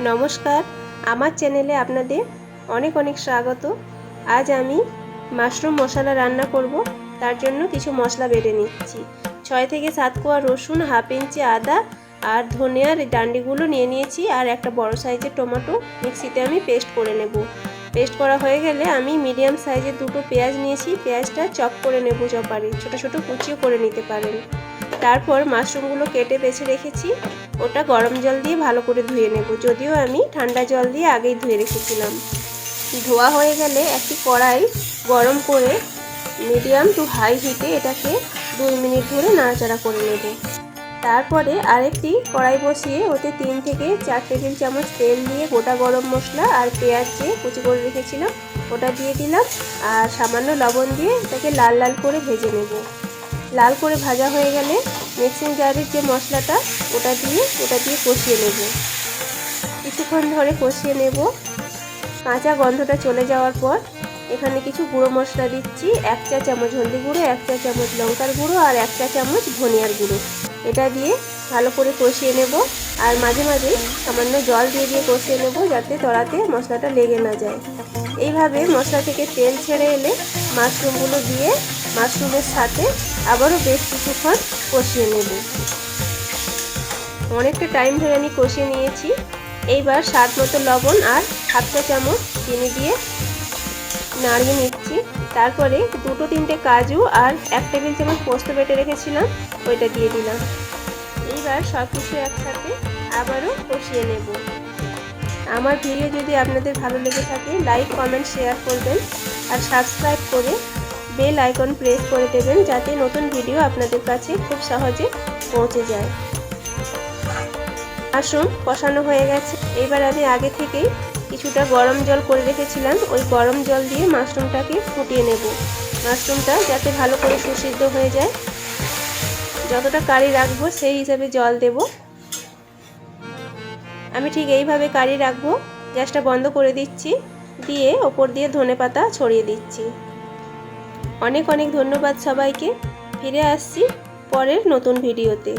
নমস্কার, আমার চ্যানেলে আপনাদের অনেক অনেক স্বাগত। আজ আমি মাশরুম মশলা রান্না করব। তার জন্য কিছু মশলা বেটে নিচ্ছি। 6 থেকে 7 কোয়া রসুন, হাফ ইঞ্চি আদা আর ধনিয়ার ডান্ডিগুলো নিয়ে নিয়েছি, আর একটা বড় সাইজের টমেটো মিক্সিতে আমি পেস্ট করে নেব। পেস্ট করা হয়ে গেলে আমি মিডিয়াম সাইজের দুটো পেঁয়াজ নিয়েছি, পেঁয়াজটা চপ করে নেব চপারে, ছোট ছোট কুচিও করে নিতে পারেন। তারপর মাশরুমগুলো কেটে বেছে রেখেছি, ওটা গরম জল দিয়ে ভালো করে ধুয়ে নেব, যদিও আমি ঠান্ডা জল দিয়ে আগেই ধুয়ে রেখেছিলাম। ধোয়া হয়ে গেলে একটি কড়াই গরম করে মিডিয়াম টু হাই হিটে এটাকে 2 মিনিট ধরে নাড়াচাড়া করে নেব। তারপরে আরেকটি কড়াই বসিয়ে ওতে 3 থেকে 4 টেবিল চামচ তেল দিয়ে গোটা গরম মশলা আর পেঁয়াজ যে কুচি করে রেখেছিলাম ওটা দিয়ে দিলাম, আর সামান্য লবণ দিয়ে এটাকে লাল লাল করে ভেজে নেব। লাল করে ভাজা হয়ে গেলে মিক্সিং জারের যে মশলাটা ওটা দিয়ে কষিয়ে নেব। কিছুক্ষণ ধরে কষিয়ে নেব। কাঁচা গন্ধটা চলে যাওয়ার পর এখানে কিছু গুঁড়ো মশলা দিচ্ছি। 1 চা চামচ হলদি গুঁড়ো, 1 চা চামচ লঙ্কার গুঁড়ো আর 1 চা চামচ ধনিয়ার গুঁড়ো। এটা দিয়ে ভালো করে কষিয়ে নেব, আর মাঝে মাঝে সামান্য জল দিয়ে কষিয়ে নেব, যাতে তলাতে মশলাটা লেগে না যায়। এইভাবে মশলা থেকে তেল ছেড়ে এলে মাশরুমগুলো দিয়ে মাশরুমের সাথে আবারও বেশ কিছুক্ষণ কষিয়ে নেব। অনেকটা টাইম ধরে আমি কষিয়ে নিয়েছি। এইবার স্বাদ মতো লবণ আর হাফ চা চামচ চিনি দিয়ে নাড়িয়ে নিচ্ছি। তারপরে 2-3টে কাজু আর 1 টেবিল চামচ পোস্ত বেটে রেখেছিলাম, ওইটা দিয়ে দিলাম। এইবার সব কিছু একসাথে আবারও কষিয়ে নেব। আমার ভিডিও যদি আপনাদের ভালো লেগে থাকে লাইক, কমেন্ট, শেয়ার করবেন, আর সাবস্ক্রাইব করে বেল আইকন প্রেস করে দেবেন, যাতে নতুন ভিডিও আপনাদের কাছে খুব সহজে পৌঁছে যায়। মাশরুম কষানো হয়ে গেছে। এবার আমি আগে থেকেই কিছুটা গরম জল করে রেখেছিলাম, ওই গরম জল দিয়ে মাশরুমটাকে ফুটিয়ে নেব। মাশরুমটা যাতে ভালো করে সুসিদ্ধ হয়ে যায়, যতটা কারি রাখবো সেই হিসাবে জল দেব। আমি ঠিক এইভাবে কারি রাখবো। গ্যাসটা বন্ধ করে দিচ্ছি, দিয়ে ওপর দিয়ে ধনেপাতা ছড়িয়ে দিচ্ছি। অনেক অনেক ধন্যবাদ সবাইকে। ফিরে আসছি পরের নতুন ভিডিওতে।